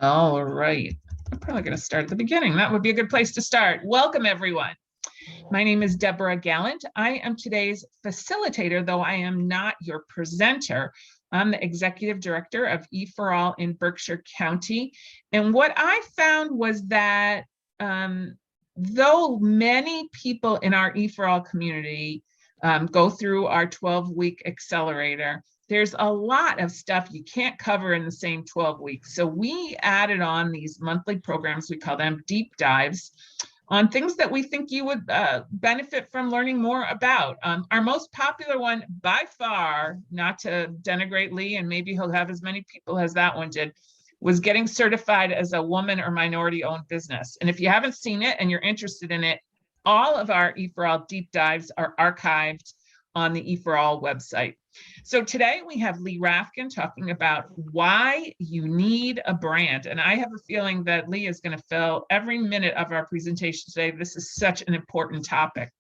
All right. I'm probably going to start at the beginning. That would be a good place to start. Welcome, everyone. My name is Deborah Gallant. I am today's facilitator, though I am not your presenter. I'm the executive director of E4All in Berkshire County. And what I found was that though many people in our E4All community go through our 12-week accelerator, there's a lot of stuff you can't cover in the same 12 weeks. So we added on these monthly programs, we call them deep dives, on things that we think you would benefit from learning more about. Our most popular one by far, not to denigrate Lee, and maybe he'll have as many people as that one did, was getting certified as a woman or minority-owned business. And if you haven't seen it and you're interested in it, all of our E4All deep dives are archived on the E4All website. So today we have Lee Rafkin talking about why you need a brand. And I have a feeling that Lee is going to fill every minute of our presentation today. This is such an important topic.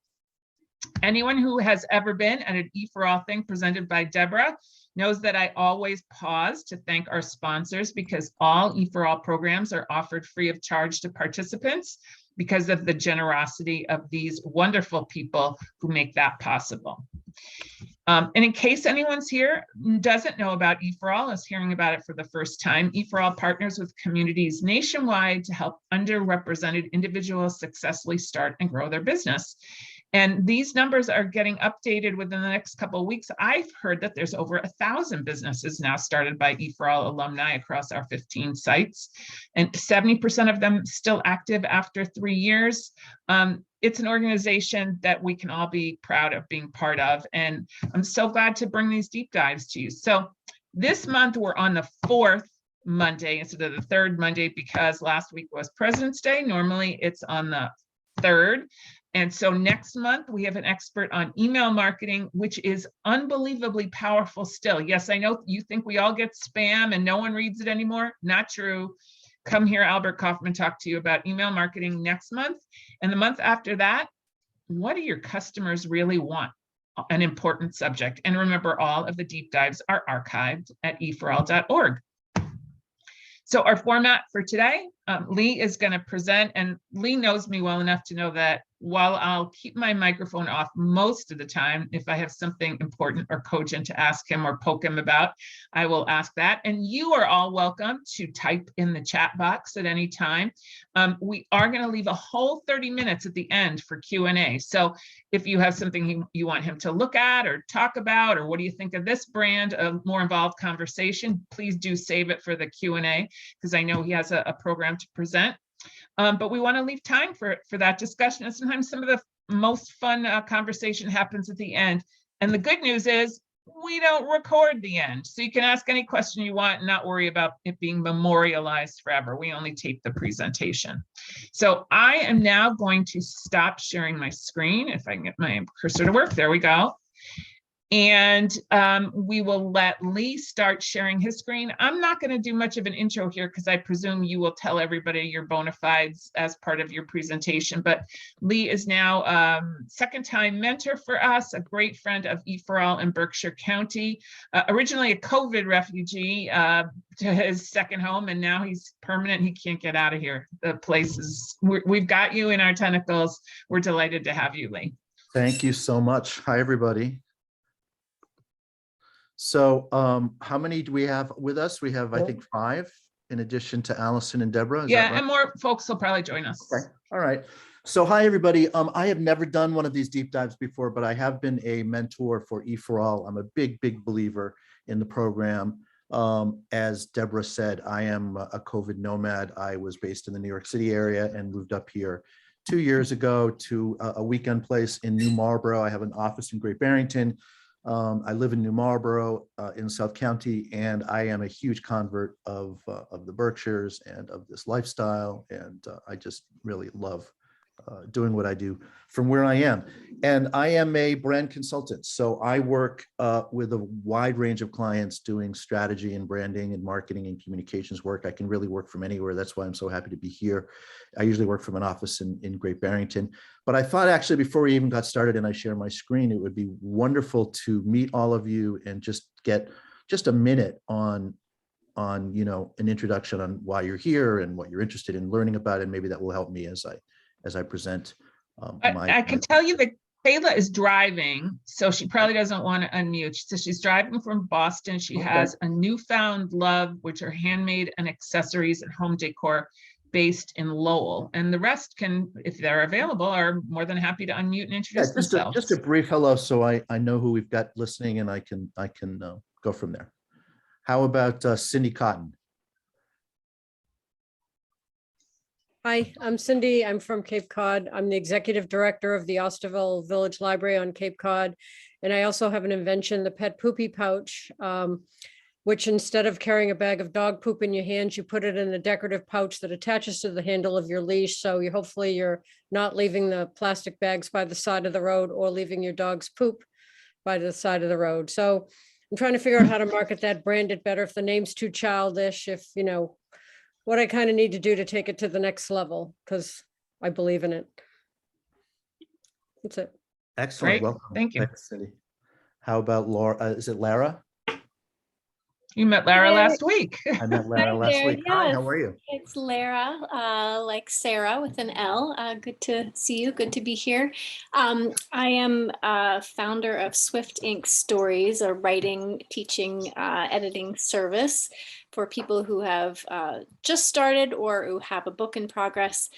Anyone who has ever been at an E4All thing presented by Deborah knows that I always pause to thank our sponsors, because all E4All programs are offered free of charge to participants because of the generosity of these wonderful people who make that possible. And in case anyone's here doesn't know about E4All, is hearing about it for the first time, E4All partners with communities nationwide to help underrepresented individuals successfully start and grow their business. And these numbers are getting updated within the next couple of weeks. I've heard that there's over 1,000 businesses now started by E4All alumni across our 15 sites, and 70% of them still active after 3 years. It's an organization that we can all be proud of being part of. And I'm so glad to bring these deep dives to you. So this month we're on the 4th Monday instead of the 3rd Monday, because last week was President's Day. Normally it's on the 3rd. And so next month we have an expert on email marketing, which is unbelievably powerful still. Yes, I know you think we all get spam and no one reads it anymore. Not true. Come here, Albert Kaufman, talk to you about email marketing next month. And the month after that, what do your customers really want? An important subject. And remember, all of the deep dives are archived at e4all.org. So our format for today, Lee is going to present, and Lee knows me well enough to know that while I'll keep my microphone off most of the time, if I have something important or cogent to ask him or poke him about, I will ask that. And you are all welcome to type in the chat box at any time. We are going to leave a whole 30 minutes at the end for Q&A. So if you have something you want him to look at or talk about, or what do you think of this brand, a more involved conversation, please do save it for the Q&A, because I know he has a program to present. But we want to leave time for that discussion. And sometimes some of the most fun conversation happens at the end. And the good news is we don't record the end. So you can ask any question you want and not worry about it being memorialized forever. We only tape the presentation. So I am now going to stop sharing my screen. If I can get my cursor to work, there we go. And we will let Lee start sharing his screen. I'm not going to do much of an intro here because I presume you will tell everybody your bona fides as part of your presentation. But Lee is now second-time mentor for us, a great friend of E4All in Berkshire County, originally a COVID refugee to his second home, and now he's permanent. He can't get out of here. The place is, we've got you in our tentacles. We're delighted to have you, Lee. Thank you so much. Hi, everybody. So how many do we have with us? We have, I think, 5 in addition to Allison and Deborah. Is yeah, that right? And more folks will probably join us. Okay. All right. So hi, everybody. I have never done one of these deep dives before, but I have been a mentor for E4All. I'm a big, big believer in the program. As Deborah said, I am a COVID nomad. I was based in the New York City area and moved up here 2 years ago to a weekend place in New Marlborough. I have an office in Great Barrington. I live in New Marlborough in South County, and I am a huge convert of the Berkshires and of this lifestyle. And I just really love doing what I do from where I am. And I am a brand consultant. So I work with a wide range of clients doing strategy and branding and marketing and communications work. I can really work from anywhere. That's why I'm so happy to be here. I usually work from an office in Great Barrington. But I thought actually before we even got started and I share my screen, it would be wonderful to meet all of you and just get just a minute on on, you know, an introduction on why you're here and what you're interested in learning about, and maybe that will help me as I present I can tell you that Kayla is driving, so she probably doesn't want to unmute. So she's driving from Boston. She has a newfound love, which are handmade and accessories and home decor based in Lowell. And the rest can, if they're available, are more than happy to unmute and introduce themselves. Just a brief hello, so I know who we've got listening, and I can go from there. How about Cindy Cotton? Hi, I'm Cindy. I'm from Cape Cod. I'm the executive director of the Osterville Village Library on Cape Cod. And I also have an invention, the Pet Poopy Pouch, which instead of carrying a bag of dog poop in your hands, you put it in a decorative pouch that attaches to the handle of your leash. So hopefully you're not leaving the plastic bags by the side of the road or leaving your dog's poop by the side of the road. So I'm trying to figure out how to market that, brand it better. If the name's too childish, if, you know, what I kind of need to do to take it to the next level, because I believe in it. That's it. Excellent. Great. Welcome. Thank you. Thanks, Cindy. How about Laura? Is it Lara? You met Lara last week. I met Lara last there, week. Hi, yes. how are you? It's Lara, like Sarah with an L. Good to see you. Good to be here. I am founder of Swift Ink Stories, a writing, teaching, editing service for people who have just started or who have a book in progress.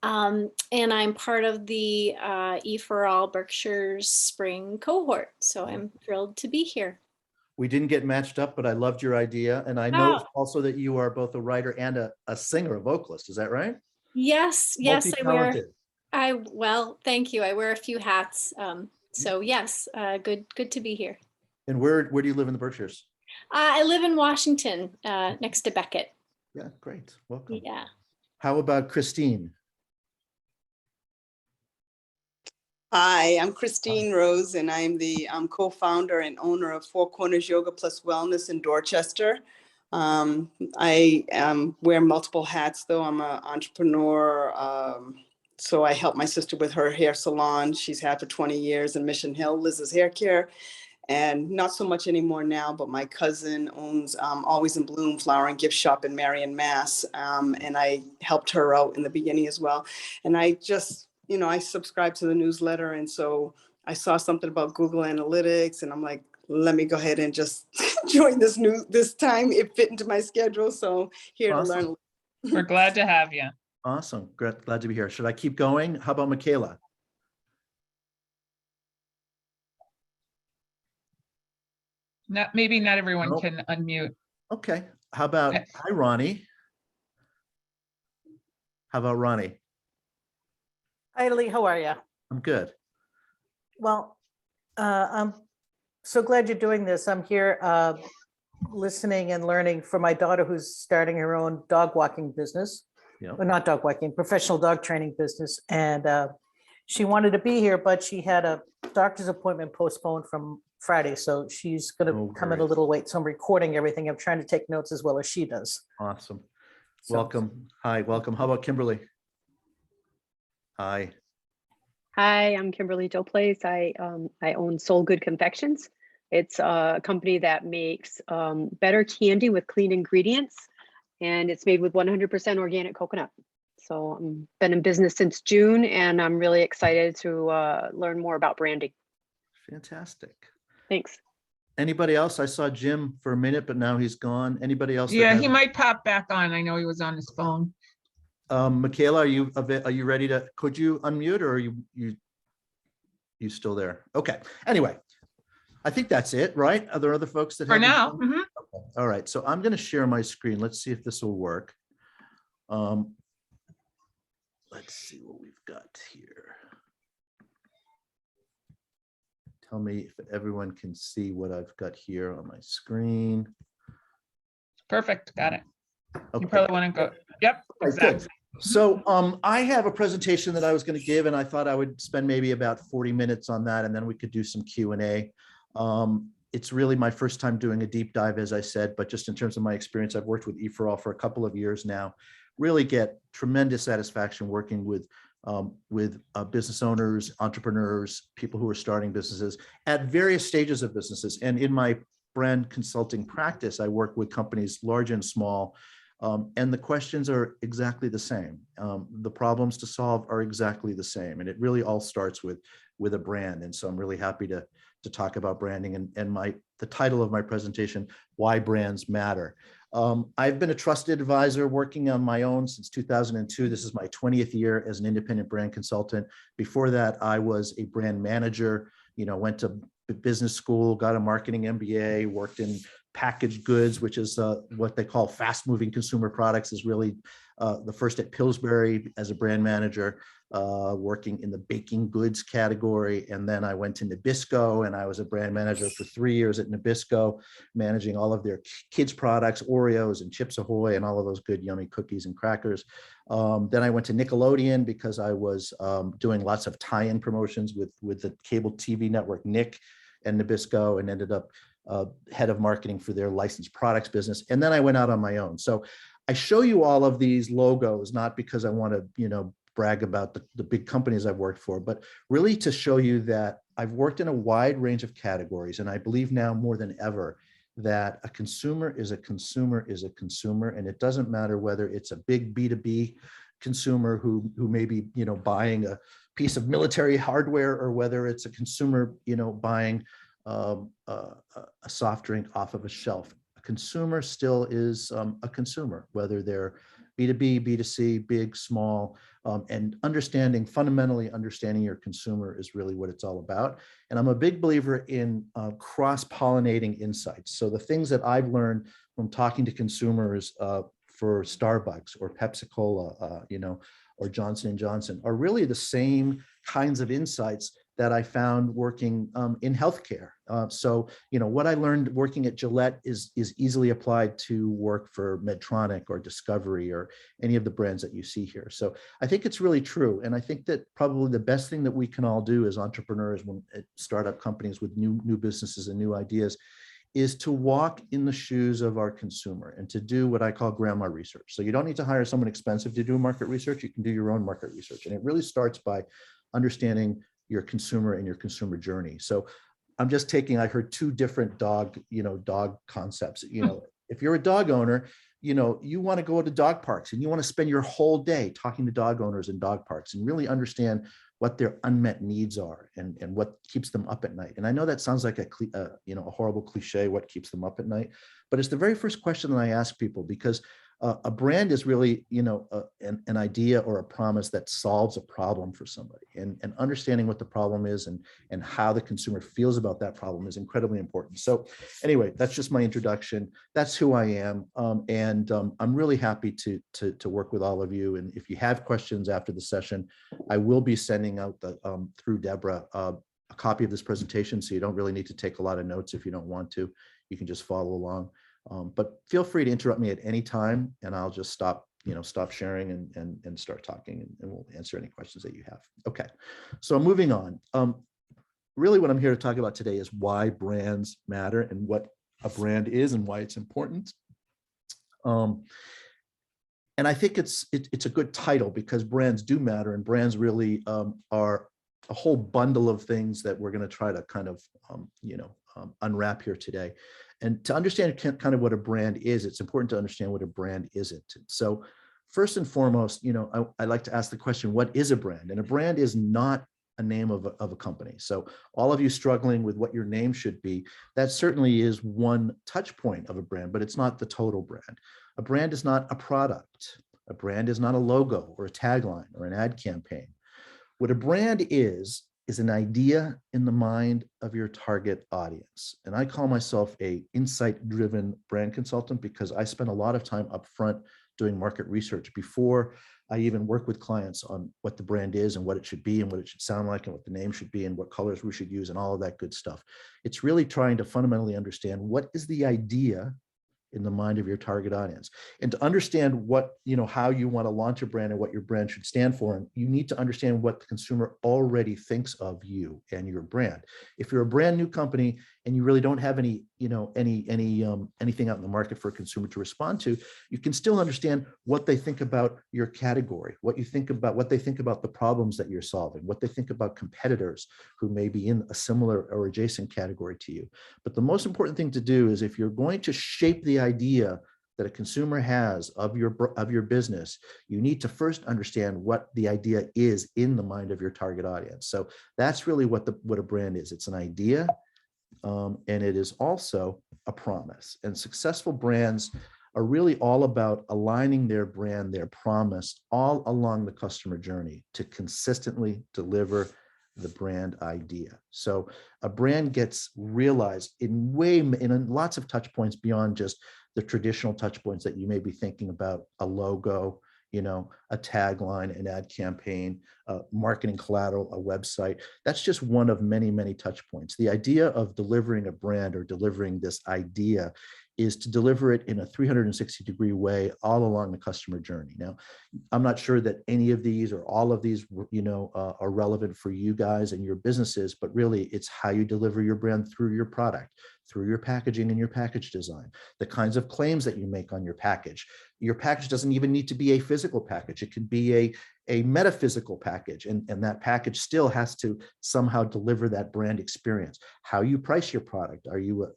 And I'm part of the E4All Berkshire's spring cohort. So I'm thrilled to be here. We didn't get matched up, but I loved your idea. And I know also that you are both a writer and a singer, a vocalist. Is that right? Yes, Multi-talented. well, thank you. I wear a few hats. So yes, good to be here. And where do you live in the Berkshires? I live in Washington, next to Beckett. Yeah, great. Welcome. Yeah. How about Christine? Hi, I'm Christine Rose, and I'm the co-founder and owner of Four Corners Yoga Plus Wellness in Dorchester. I wear multiple hats, though. I'm an entrepreneur, so I help my sister with her hair salon. She's had for 20 years in Mission Hill, Liz's Hair Care, and not so much anymore now, but my cousin owns Always in Bloom Flower and Gift Shop in Marion, Mass, and I helped her out in the beginning as well. And I just, you know, I subscribe to the newsletter, and so I saw something about Google Analytics, and I'm like, let me go ahead and just join this time. It fit into my schedule, so here to learn. We're glad to have you. Awesome. Glad to be here. Should I keep going? How about Michaela? Maybe not everyone can unmute. Okay. How about, hi, Ronnie. How about Ronnie? Hi, Lee. How are you? I'm good. Well, I'm so glad you're doing this. I'm here listening and learning from my daughter who's starting her own dog walking business. Yeah. Well, not dog walking, professional dog training business. And she wanted to be here, but she had a doctor's appointment postponed from Friday. So she's going to come in a little late. So I'm recording everything. I'm trying to take notes as well as she does. Awesome. So, welcome. Hi, welcome. How about Kimberly? Hi. Hi, I'm Kimberly Doplace. I own Soul Good Confections. It's a company that makes better candy with clean ingredients, and it's made with 100% organic coconut. So I've been in business since June, and I'm really excited to learn more about branding. Fantastic. Thanks. Anybody else? I saw Jim for a minute, but now he's gone. Anybody else? Yeah, he might pop back on. I know he was on his phone. Michaela, are you ready to, could you unmute, or are you still there? Okay. Anyway, I think that's it, right? Are there other folks that For now. Okay. All right. So I'm going to share my screen. Let's see if this will work. Let's see what we've got here. Tell me if everyone can see what I've got here on my screen. Perfect. Got it. Okay. You probably want to go. Yep. Exactly. So I have a presentation that I was going to give, and I thought I would spend maybe about 40 minutes on that, and then we could do some Q&A. It's really my first time doing a deep dive, as I said, but just in terms of my experience, I've worked with E4All for a couple of years now, really get tremendous satisfaction working with business owners, entrepreneurs, people who are starting businesses at various stages of businesses. And in my brand consulting practice, I work with companies large and small, and the questions are exactly the same. The problems to solve are exactly the same, and it really all starts with a brand. And so I'm really happy to talk about branding and the title of my presentation, Why Brands Matter. I've been a trusted advisor working on my own since 2002. This is my 20th year as an independent brand consultant. Before that, I was a brand manager, went to business school, got a marketing MBA, worked in packaged goods, which is what they call fast moving consumer products, is really the first at Pillsbury as a brand manager, working in the baking goods category. And then I went to Nabisco and I was a brand manager for 3 years at Nabisco, managing all of their kids products, Oreos and Chips Ahoy and all of those good yummy cookies and crackers. Then I went to Nickelodeon because I was doing lots of tie-in promotions with the cable TV network Nick and Nabisco, and ended up head of marketing for their licensed products business. And then I went out on my own. So I show you all of these logos, not because I want to, brag about the big companies I've worked for, but really to show you that I've worked in a wide range of categories. And I believe now more than ever that a consumer is a consumer is a consumer. And it doesn't matter whether it's a big B2B consumer who may be, buying a piece of military hardware, or whether it's a consumer, buying a soft drink off of a shelf. A consumer still is a consumer, whether they're B2B, B2C, big, small, and fundamentally understanding your consumer is really what it's all about. And I'm a big believer in cross-pollinating insights. So the things that I've learned from talking to consumers for Starbucks or Pepsi-Cola, or Johnson & Johnson are really the same kinds of insights that I found working in healthcare. So, what I learned working at Gillette is easily applied to work for Medtronic or Discovery or any of the brands that you see here. So I think it's really true. And I think that probably the best thing that we can all do as entrepreneurs when startup companies with new businesses and new ideas is to walk in the shoes of our consumer and to do what I call grandma research. So you don't need to hire someone expensive to do market research. You can do your own market research. And it really starts by understanding your consumer and your consumer journey. So I heard two different dog concepts. If you're a dog owner, you want to go to dog parks and you want to spend your whole day talking to dog owners in dog parks and really understand what their unmet needs are and what keeps them up at night. And I know that sounds like a horrible cliche, what keeps them up at night, but it's the very first question that I ask people, because a brand is really, an idea or a promise that solves a problem for somebody, and understanding what the problem is and how the consumer feels about that problem is incredibly important. So anyway, that's just my introduction. That's who I am. And I'm really happy to work with all of you. And if you have questions after the session, I will be sending out through Deborah, a copy of this presentation. So you don't really need to take a lot of notes if you don't want to. You can just follow along. But feel free to interrupt me at any time and I'll just stop sharing and start talking, and we'll answer any questions that you have. Okay, so moving on. Really what I'm here to talk about today is why brands matter and what a brand is and why it's important. And I think it's a good title because brands do matter, and brands really are a whole bundle of things that we're going to try to kind of unwrap here today. And to understand kind of what a brand is, it's important to understand what a brand isn't. So first and foremost, I like to ask the question, what is a brand? And a brand is not a name of a company. So all of you struggling with what your name should be, that certainly is one touch point of a brand, but it's not the total brand. A brand is not a product. A brand is not a logo or a tagline or an ad campaign. What a brand is an idea in the mind of your target audience. And I call myself a insight-driven brand consultant because I spend a lot of time up front doing market research before I even work with clients on what the brand is and what it should be and what it should sound like and what the name should be and what colors we should use and all of that good stuff. It's really trying to fundamentally understand what is the idea in the mind of your target audience. And to understand what, how you want to launch a brand and what your brand should stand for, and you need to understand what the consumer already thinks of you and your brand. If you're a brand new company and you really don't have anything out in the market for a consumer to respond to, you can still understand what they think about your category, what they think about the problems that you're solving, what they think about competitors who may be in a similar or adjacent category to you. But the most important thing to do is, if you're going to shape the idea that a consumer has of your business, you need to first understand what the idea is in the mind of your target audience. So that's really what a brand is. It's an idea, and it is also a promise. And successful brands are really all about aligning their brand, their promise, all along the customer journey to consistently deliver the brand idea. So a brand gets realized in lots of touch points beyond just the traditional touch points that you may be thinking about: a logo, a tagline, an ad campaign, marketing collateral, a website. That's just one of many, many touch points. The idea of delivering a brand or delivering this idea is to deliver it in a 360-degree way all along the customer journey. Now, I'm not sure that any of these or all of these, are relevant for you guys and your businesses, but really it's how you deliver your brand through your product, through your packaging and your package design, the kinds of claims that you make on your package. Your package doesn't even need to be a physical package. It could be a metaphysical package, and that package still has to somehow deliver that brand experience. How you price your product. Are you,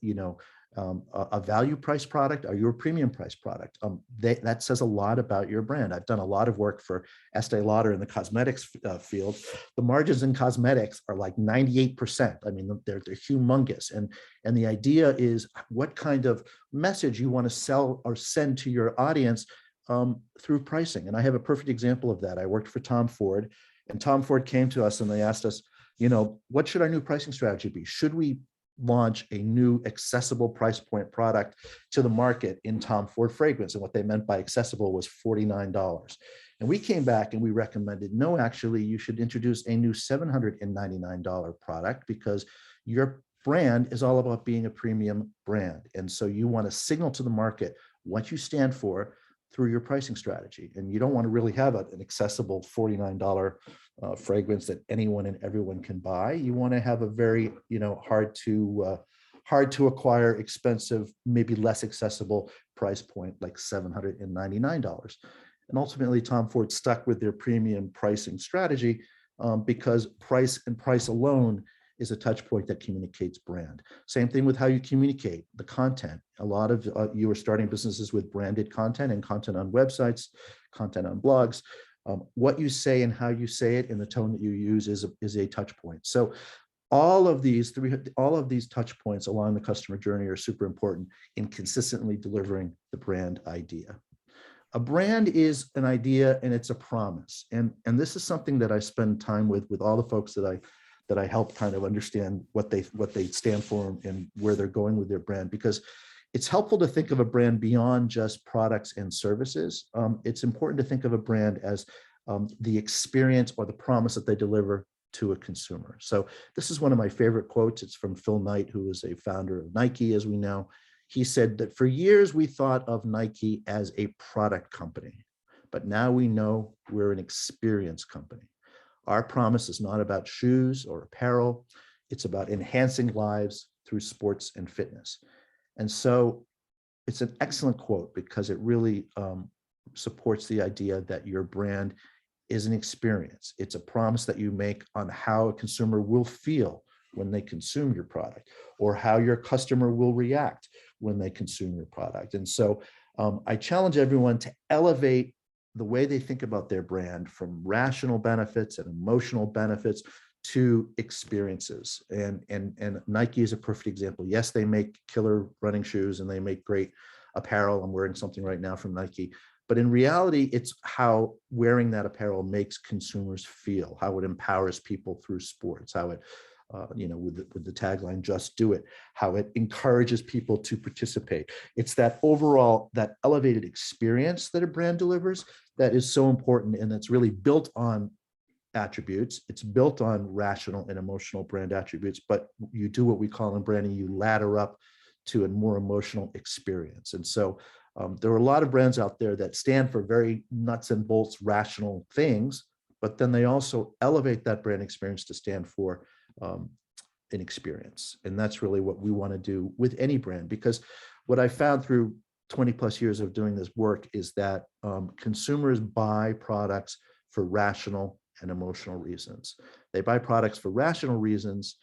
a value price product? Are you a premium price product? That says a lot about your brand. I've done a lot of work for Estee Lauder in the cosmetics field. The margins in cosmetics are like 98%. I mean, they're humongous. And the idea is what kind of message you want to sell or send to your audience through pricing. And I have a perfect example of that. I worked for Tom Ford, and Tom Ford came to us and they asked us, what should our new pricing strategy be? Should we launch a new accessible price point product to the market in Tom Ford fragrance? And what they meant by accessible was $49. And we came back and we recommended, no, actually, you should introduce a new $799 product, because your brand is all about being a premium brand. And so you want to signal to the market what you stand for through your pricing strategy. And you don't want to really have an accessible $49 fragrance that anyone and everyone can buy. You want to have a very, hard to acquire, expensive, maybe less accessible price point like $799. And ultimately, Tom Ford stuck with their premium pricing strategy because price and price alone is a touch point that communicates brand. Same thing with how you communicate the content. A lot of you are starting businesses with branded content and content on websites, content on blogs. What you say and how you say it and the tone that you use is a touch point. So all of these touch points along the customer journey are super important in consistently delivering the brand idea. A brand is an idea and it's a promise. And this is something that I spend time with all the folks that I help kind of understand what they stand for and where they're going with their brand, because it's helpful to think of a brand beyond just products and services. It's important to think of a brand as the experience or the promise that they deliver to a consumer. So this is one of my favorite quotes. It's from Phil Knight, who is a founder of Nike, as we know. He said that for years we thought of Nike as a product company, but now we know we're an experience company. Our promise is not about shoes or apparel. It's about enhancing lives through sports and fitness. And so it's an excellent quote because it really supports the idea that your brand is an experience. It's a promise that you make on how a consumer will feel when they consume your product, or how your customer will react when they consume your product. And so I challenge everyone to elevate the way they think about their brand from rational benefits and emotional benefits to experiences. And Nike is a perfect example. Yes, they make killer running shoes and they make great apparel. I'm wearing something right now from Nike. But in reality, it's how wearing that apparel makes consumers feel, how it empowers people through sports, how it, with the tagline, just do it, how it encourages people to participate. It's that overall, that elevated experience that a brand delivers that is so important, and that's really built on attributes. It's built on rational and emotional brand attributes, but you do what we call in branding, you ladder up to a more emotional experience. And so there are a lot of brands out there that stand for very nuts and bolts rational things, but then they also elevate that brand experience to stand for an experience. And that's really what we want to do with any brand, because what I found through 20 plus years of doing this work is that consumers buy products for rational and emotional reasons. They buy products for rational reasons.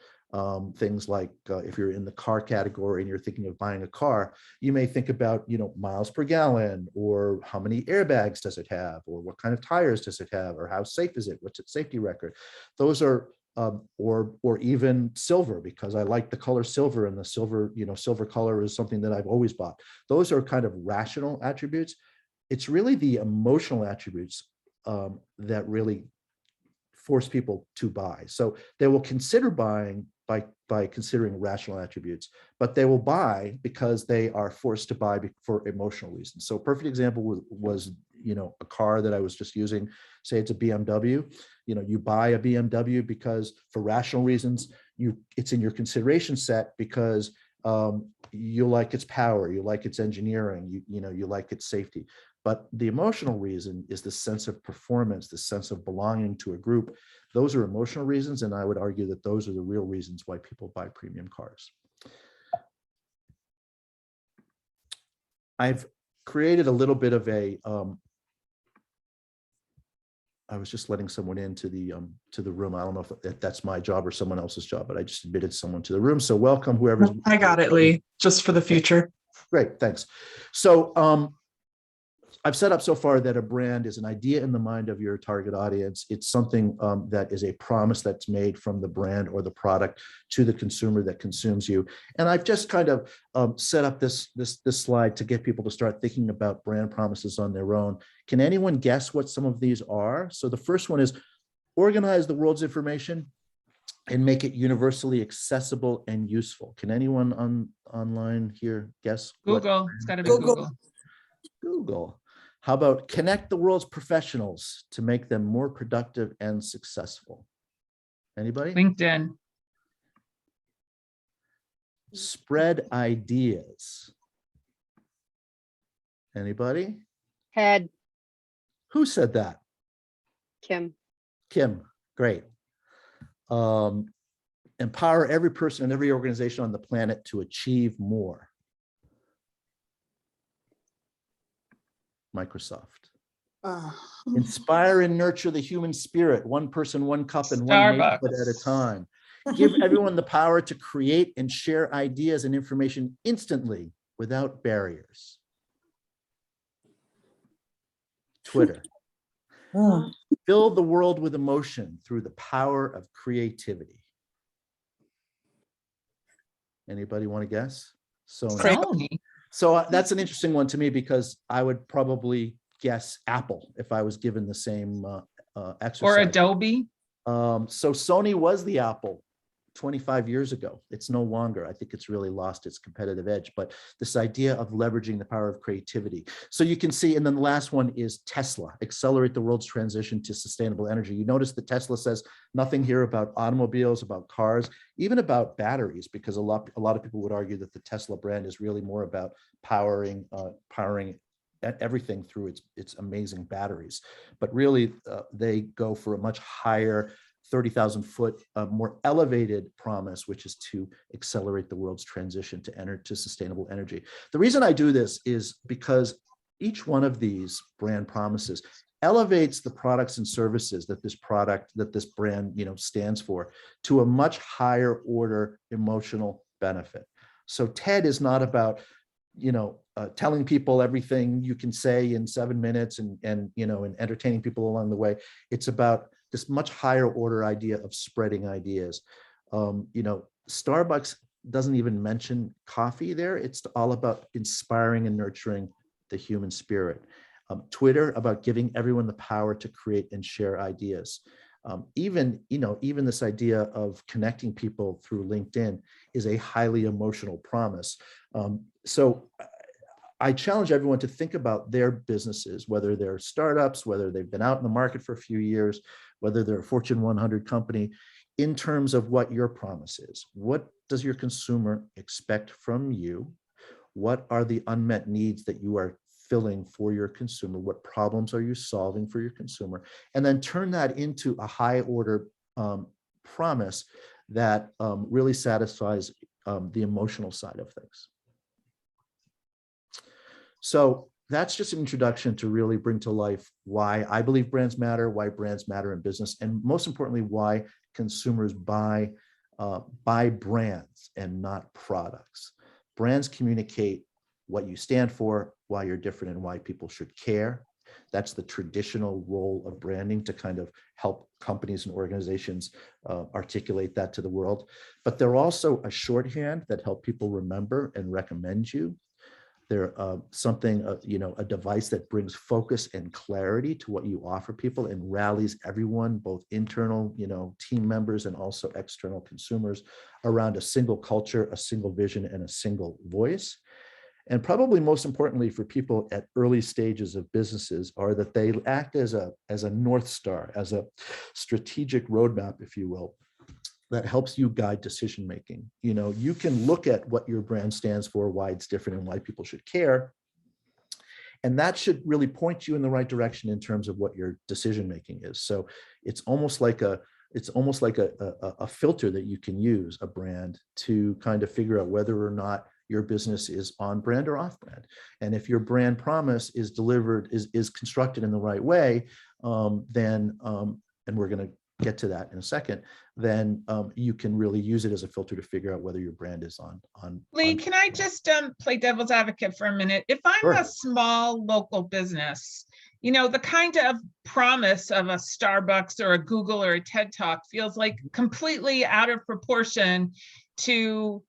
Things like if you're in the car category and you're thinking of buying a car, you may think about, miles per gallon, or how many airbags does it have, or what kind of tires does it have, or how safe is it? What's its safety record? Those are, or even silver, because I like the color silver, and the silver, silver color is something that I've always bought. Those are kind of rational attributes. It's really the emotional attributes that really force people to buy. So they will consider buying by considering rational attributes, but they will buy because they are forced to buy for emotional reasons. So a perfect example was a car that I was just using, say it's a BMW. You buy a BMW because for rational reasons, it's in your consideration set because you like its power, you like its engineering, you like its safety. But the emotional reason is the sense of performance, the sense of belonging to a group. Those are emotional reasons, and I would argue that those are the real reasons why people buy premium cars. I've created a little bit of a, I was just letting someone into the room. I don't know if that's my job or someone else's job, but I just admitted someone to the room. So welcome, whoever's. I got it, Lee, just for the future. Great, thanks. So I've set up so far that a brand is an idea in the mind of your target audience. It's something that is a promise that's made from the brand or the product to the consumer that consumes you. And I've just kind of set up this slide to get people to start thinking about brand promises on their own. Can anyone guess what some of these are? So the first one is organize the world's information and make it universally accessible and useful. Can anyone online here guess? Google. It's got to be Google. Google. How about connect the world's professionals to make them more productive and successful? Anybody? LinkedIn. Spread ideas. Anybody? Head. Who said that? Kim. Kim, great. Empower every person and every organization on the planet to achieve more. Microsoft. Inspire and nurture the human spirit, one person, one cup, and one neighborhood at a time. Give everyone the power to create and share ideas and information instantly without barriers. Twitter. Fill the world with emotion through the power of creativity. Anybody want to guess? Sony. So that's an interesting one to me, because I would probably guess Apple if I was given the same exercise. Or Adobe. So Sony was the Apple 25 years ago. It's no longer. I think it's really lost its competitive edge, but this idea of leveraging the power of creativity. So you can see, and then the last one is Tesla, accelerate the world's transition to sustainable energy. You notice that Tesla says nothing here about automobiles, about cars, even about batteries, because a lot of people would argue that the Tesla brand is really more about powering everything through its amazing batteries. But really, they go for a much higher 30,000 foot, more elevated promise, which is to accelerate the world's transition to sustainable energy. The reason I do this is because each one of these brand promises elevates the products and services that this brand, stands for, to a much higher order emotional benefit. So TED is not about, telling people everything you can say in 7 minutes and entertaining people along the way. It's about this much higher order idea of spreading ideas. Starbucks doesn't even mention coffee there. It's all about inspiring and nurturing the human spirit. Twitter, about giving everyone the power to create and share ideas. Even this idea of connecting people through LinkedIn is a highly emotional promise. So I challenge everyone to think about their businesses, whether they're startups, whether they've been out in the market for a few years, whether they're a Fortune 100 company, in terms of what your promise is. What does your consumer expect from you? What are the unmet needs that you are filling for your consumer? What problems are you solving for your consumer? And then turn that into a high order promise that really satisfies the emotional side of things. So that's just an introduction to really bring to life why I believe brands matter, why brands matter in business, and most importantly, why consumers buy brands and not products. Brands communicate what you stand for, why you're different, and why people should care. That's the traditional role of branding, to kind of help companies and organizations articulate that to the world. But they're also a shorthand that help people remember and recommend you. They're a device that brings focus and clarity to what you offer people and rallies everyone, both internal, team members and also external consumers, around a single culture, a single vision, and a single voice. And probably most importantly for people at early stages of businesses are that they act as a North Star, as a strategic roadmap, if you will, that helps you guide decision-making. You can look at what your brand stands for, why it's different, and why people should care. And that should really point you in the right direction in terms of what your decision-making is. So it's almost like a filter that you can use, a brand, to kind of figure out whether or not your business is on brand or off brand. And if your brand promise is delivered, is constructed in the right way, then, and we're going to get to that in a second, then you can really use it as a filter to figure out whether your brand is on. Lee, can I just play devil's advocate for a minute? If I'm a small local business, the kind of promise of a Starbucks or a Google or a TED Talk feels like completely out of proportion to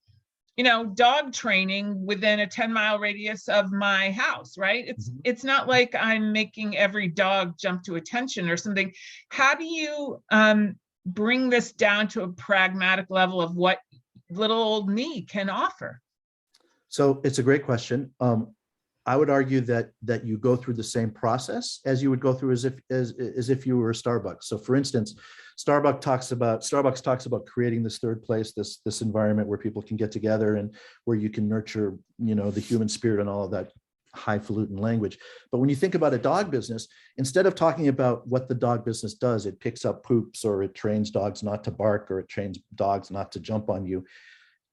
dog training within a 10-mile radius of my house, right? It's not like I'm making every dog jump to attention or something. How do you bring this down to a pragmatic level of what little old me can offer? So it's a great question. I would argue that you go through the same process as you would go through as if you were a Starbucks. So for instance, Starbucks talks about creating this third place, this environment where people can get together and where you can nurture, the human spirit and all of that highfalutin language. But when you think about a dog business, instead of talking about what the dog business does, it picks up poops, or it trains dogs not to bark, or it trains dogs not to jump on you.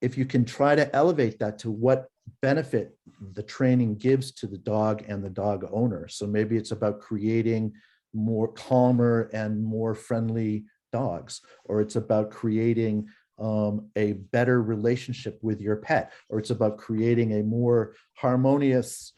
If you can try to elevate that to what benefit the training gives to the dog and the dog owner. So maybe it's about creating more calmer and more friendly dogs, or it's about creating a better relationship with your pet, or it's about creating a more harmonious,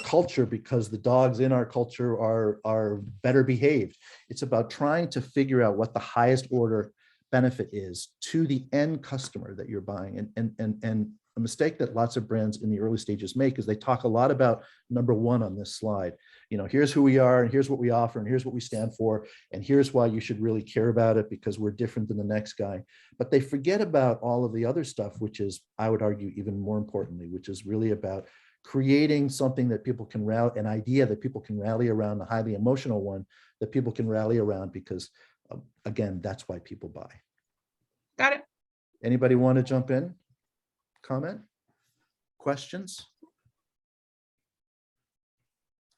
culture because the dogs in our culture are better behaved. It's about trying to figure out what the highest order benefit is to the end customer that you're buying. And a mistake that lots of brands in the early stages make is they talk a lot about number one on this slide. Here's who we are, and here's what we offer, and here's what we stand for, and here's why you should really care about it, because we're different than the next guy. But they forget about all of the other stuff, which is, I would argue, even more importantly, which is really about creating something that people can rally, an idea that people can rally around, a highly emotional one that people can rally around, because again, that's why people buy. Got it. Anybody want to jump in? Comment? Questions?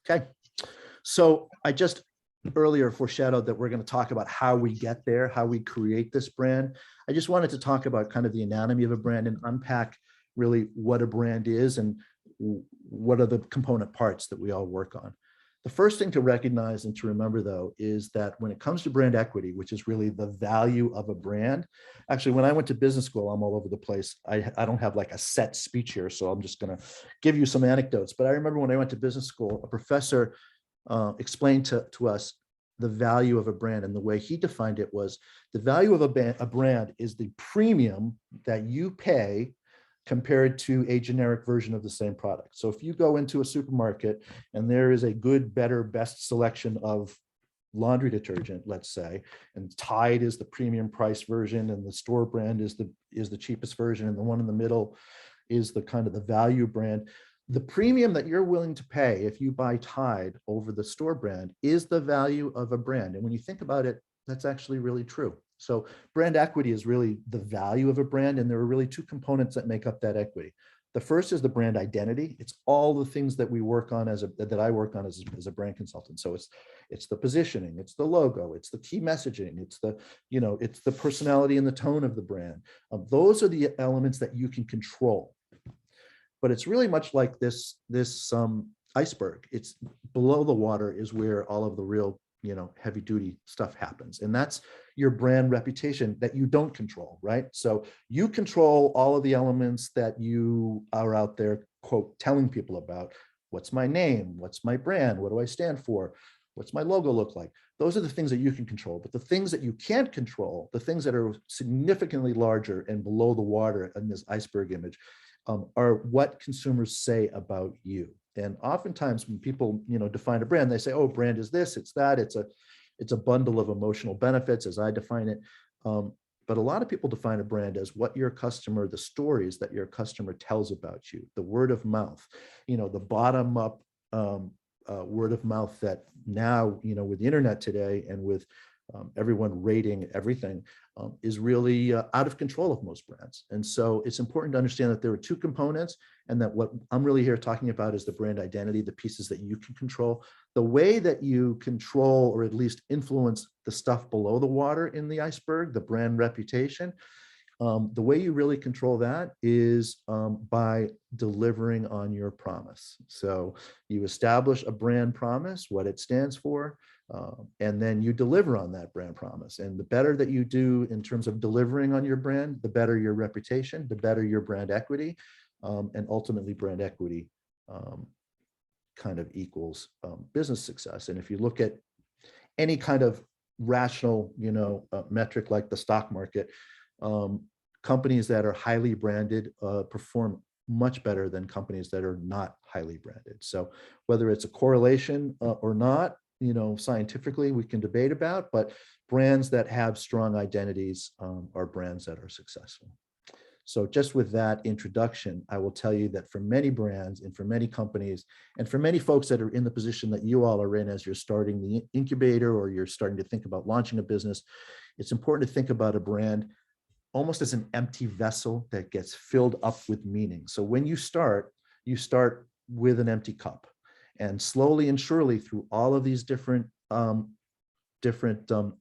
Okay. So I just earlier foreshadowed that we're going to talk about how we get there, how we create this brand. I just wanted to talk about kind of the anatomy of a brand and unpack really what a brand is and what are the component parts that we all work on. The first thing to recognize and to remember, though, is that when it comes to brand equity, which is really the value of a brand, actually, when I went to business school, I'm all over the place. I don't have like a set speech here, so I'm just going to give you some anecdotes. But I remember when I went to business school, a professor explained to us the value of a brand, and the way he defined it was the value of a brand is the premium that you pay compared to a generic version of the same product. So if you go into a supermarket and there is a good, better, best selection of laundry detergent, let's say, and Tide is the premium price version and the store brand is the cheapest version, and the one in the middle is the kind of the value brand, the premium that you're willing to pay if you buy Tide over the store brand is the value of a brand. And when you think about it, that's actually really true. So brand equity is really the value of a brand, and there are really two components that make up that equity. The first is the brand identity. It's all the things that we work on that I work on as a brand consultant. So it's the positioning, it's the logo, it's the key messaging, it's the personality and the tone of the brand. Those are the elements that you can control. But it's really much like this iceberg. It's below the water is where all of the real heavy duty stuff happens. And that's your brand reputation that you don't control, right? So you control all of the elements that you are out there, quote, telling people about. What's my name? What's my brand? What do I stand for? What's my logo look like? Those are the things that you can control. But the things that you can't control, the things that are significantly larger and below the water in this iceberg image, are what consumers say about you. And oftentimes when people, define a brand, they say, oh, brand is this, it's that, it's a bundle of emotional benefits as I define it. But a lot of people define a brand as what your customer, the stories that your customer tells about you, the word of mouth, the bottom up word of mouth that now, with the internet today and with everyone rating everything is really out of control of most brands. And so it's important to understand that there are two components, and that what I'm really here talking about is the brand identity, the pieces that you can control. The way that you control or at least influence the stuff below the water in the iceberg, the brand reputation, the way you really control that is by delivering on your promise. So you establish a brand promise, what it stands for, and then you deliver on that brand promise. And the better that you do in terms of delivering on your brand, the better your reputation, the better your brand equity, and ultimately brand equity kind of equals business success. And if you look at any kind of rational, metric like the stock market, companies that are highly branded perform much better than companies that are not highly branded. So whether it's a correlation or not, scientifically we can debate about, but brands that have strong identities are brands that are successful. So just with that introduction, I will tell you that for many brands and for many companies and for many folks that are in the position that you all are in as you're starting the incubator or you're starting to think about launching a business, it's important to think about a brand almost as an empty vessel that gets filled up with meaning. So when you start with an empty cup, and slowly and surely through all of these different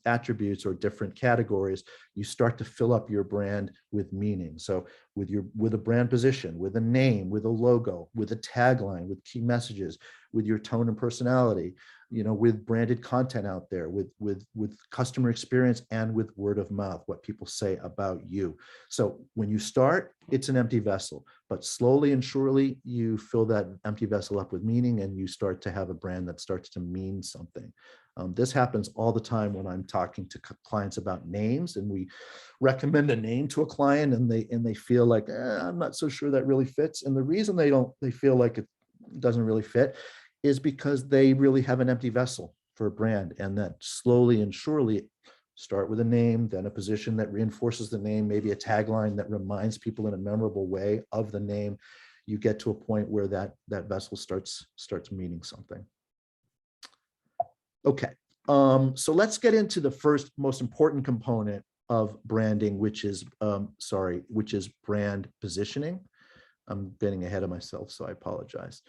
attributes or different categories, you start to fill up your brand with meaning. So with a brand position, with a name, with a logo, with a tagline, with key messages, with your tone and personality, with branded content out there, with customer experience, and with word of mouth, what people say about you. So when you start, it's an empty vessel, but slowly and surely you fill that empty vessel up with meaning, and you start to have a brand that starts to mean something. This happens all the time when I'm talking to clients about names, and we recommend a name to a client, and they feel like, I'm not so sure that really fits. And the reason they feel like it doesn't really fit is because they really have an empty vessel for a brand, and that slowly and surely start with a name, then a position that reinforces the name, maybe a tagline that reminds people in a memorable way of the name. You get to a point where that vessel starts meaning something. Okay, so let's get into the first most important component of branding, which is brand positioning. I'm getting ahead of myself, so I apologize.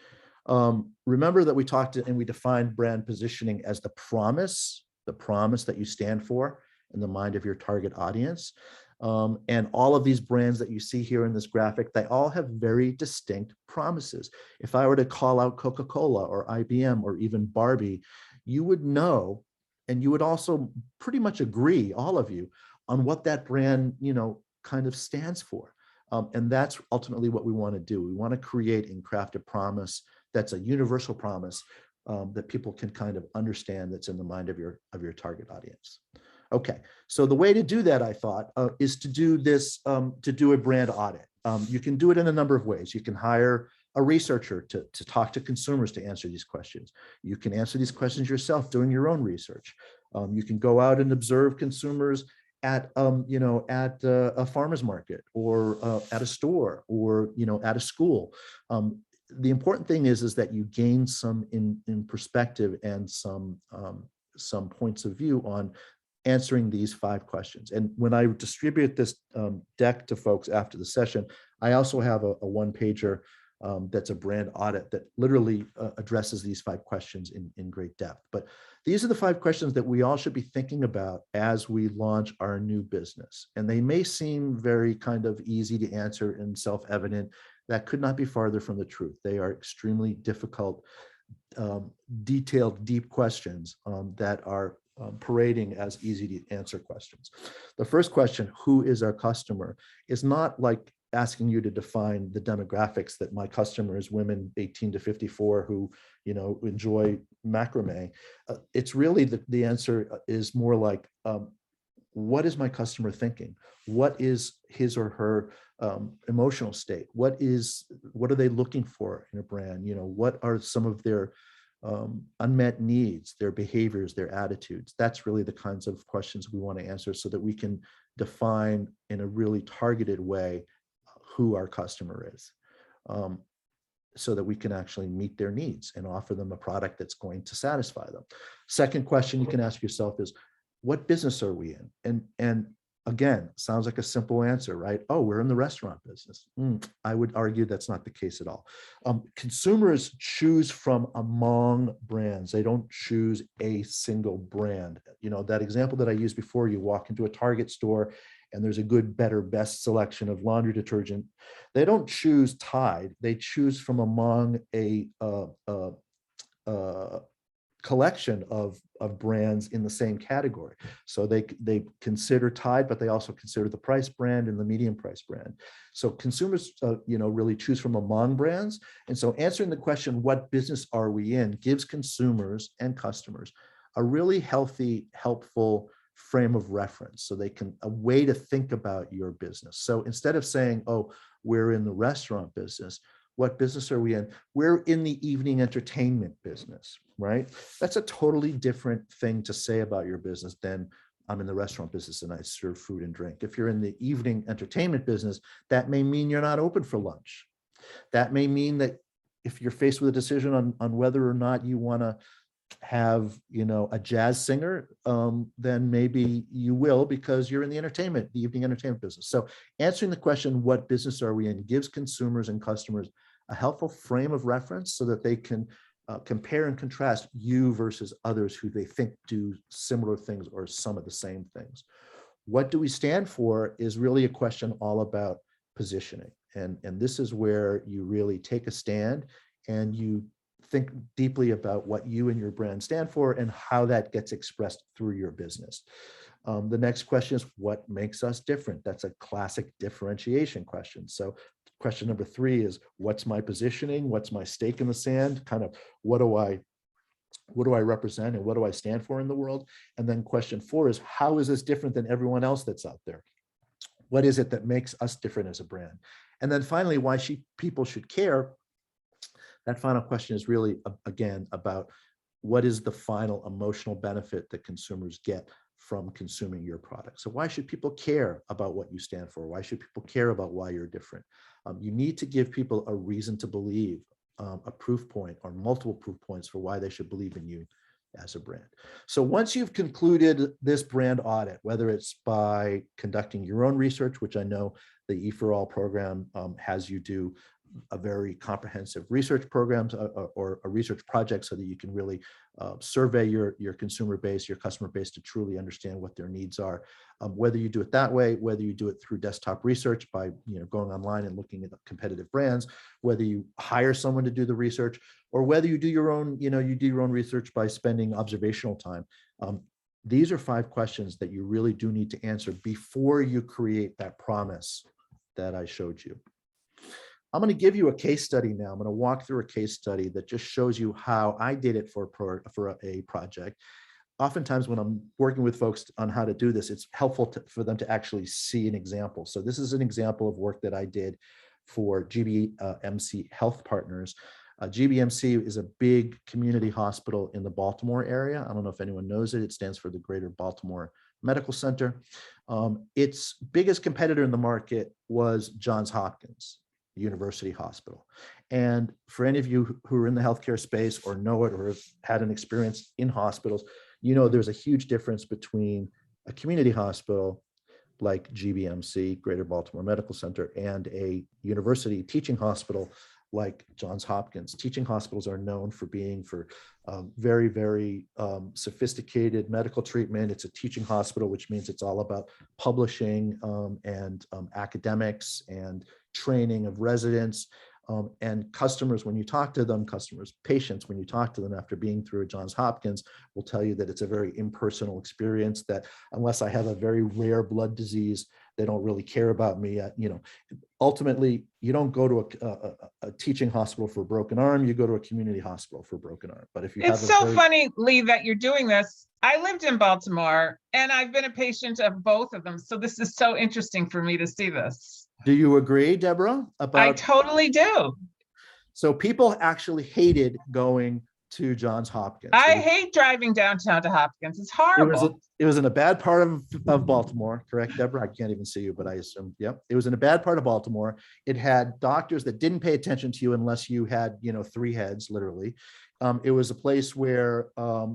Remember that we talked and we defined brand positioning as the promise that you stand for in the mind of your target audience. And all of these brands that you see here in this graphic, they all have very distinct promises. If I were to call out Coca-Cola or IBM or even Barbie, you would know, and you would also pretty much agree, all of you, on what that brand, kind of stands for. And that's ultimately what we want to do. We want to create and craft a promise that's a universal promise that people can kind of understand, that's in the mind of your target audience. Okay, so the way to do that, I thought, is to do this, to do a brand audit. You can do it in a number of ways. You can hire a researcher to talk to consumers to answer these questions. You can answer these questions yourself doing your own research. You can go out and observe consumers at a farmer's market or at a store or at a school. The important thing is that you gain some in perspective and some points of view on answering these 5 questions. And when I distribute this deck to folks after the session, I also have a one-pager that's a brand audit that literally addresses these 5 questions in great depth. But these are the 5 questions that we all should be thinking about as we launch our new business. And they may seem very kind of easy to answer and self-evident. That could not be farther from the truth. They are extremely difficult, detailed, deep questions that are parading as easy to answer questions. The first question, who is our customer, is not like asking you to define the demographics that my customer is women 18 to 54 who, enjoy macrame. It's really the answer is more like, what is my customer thinking? What is his or her emotional state? What are they looking for in a brand? What are some of their unmet needs, their behaviors, their attitudes? That's really the kinds of questions we want to answer so that we can define in a really targeted way who our customer is, so that we can actually meet their needs and offer them a product that's going to satisfy them. Second question you can ask yourself is, what business are we in? And again, sounds like a simple answer, right? Oh, we're in the restaurant business. I would argue that's not the case at all. Consumers choose from among brands. They don't choose a single brand. That example that I used before, you walk into a Target store and there's a good, better, best selection of laundry detergent. They don't choose Tide. They choose from among a collection of brands in the same category. So they consider Tide, but they also consider the price brand and the medium price brand. So consumers, really choose from among brands. And so answering the question, what business are we in, gives consumers and customers a really healthy, helpful frame of reference. So a way to think about your business. So instead of saying, oh, we're in the restaurant business, what business are we in? We're in the evening entertainment business, right? That's a totally different thing to say about your business than I'm in the restaurant business and I serve food and drink. If you're in the evening entertainment business, that may mean you're not open for lunch. That may mean that if you're faced with a decision on whether or not you want to have a jazz singer, then maybe you will, because you're in the evening entertainment business. So answering the question, what business are we in, gives consumers and customers a helpful frame of reference so that they can compare and contrast you versus others who they think do similar things or some of the same things. What do we stand for is really a question all about positioning. And this is where you really take a stand and you think deeply about what you and your brand stand for and how that gets expressed through your business. The next question is, what makes us different? That's a classic differentiation question. So question number 3 is, what's my positioning? What's my stake in the sand? Kind of what do I represent and what do I stand for in the world? And then question 4 is, how is this different than everyone else that's out there? What is it that makes us different as a brand? And then finally, why people should care. That final question is really, again, about what is the final emotional benefit that consumers get from consuming your product. So why should people care about what you stand for? Why should people care about why you're different? You need to give people a reason to believe, a proof point or multiple proof points for why they should believe in you as a brand. So once you've concluded this brand audit, whether it's by conducting your own research, which I know the E4All program has you do a very comprehensive research programs or a research project so that you can really survey your consumer base, your customer base, to truly understand what their needs are. Whether you do it that way, whether you do it through desktop research by going online and looking at competitive brands, whether you hire someone to do the research, or whether you do your own, you do your own research by spending observational time. These are 5 questions that you really do need to answer before you create that promise that I showed you. I'm going to give you a case study now. I'm going to walk through a case study that just shows you how I did it for a project. Oftentimes when I'm working with folks on how to do this, it's helpful for them to actually see an example. So this is an example of work that I did for GBMC Health Partners. GBMC is a big community hospital in the Baltimore area. I don't know if anyone knows it. It stands for the Greater Baltimore Medical Center. Its biggest competitor in the market was Johns Hopkins University Hospital. And for any of you who are in the healthcare space or know it or have had an experience in hospitals, there's a huge difference between a community hospital like GBMC, Greater Baltimore Medical Center, and a university teaching hospital like Johns Hopkins. Teaching hospitals are known for being very, very sophisticated medical treatment. It's a teaching hospital, which means it's all about publishing and academics and training of residents. And customers, when you talk to them, patients, when you talk to them after being through Johns Hopkins, will tell you that it's a very impersonal experience, that unless I have a very rare blood disease, they don't really care about me. Ultimately, you don't go to a teaching hospital for a broken arm, you go to a community hospital for a broken arm. But if you It's so funny, Lee, that you're doing this. I lived in Baltimore and I've been a patient of both of them. So this is so interesting for me to see this. Do you agree, Deborah? I totally do. So people actually hated going to Johns Hopkins. I hate driving downtown to Hopkins. It's horrible. It was in a bad part of Baltimore, correct, Deborah? I can't even see you, but I assume, yep. It was in a bad part of Baltimore. It had doctors that didn't pay attention to you unless you had, 3 heads, literally. It was a place where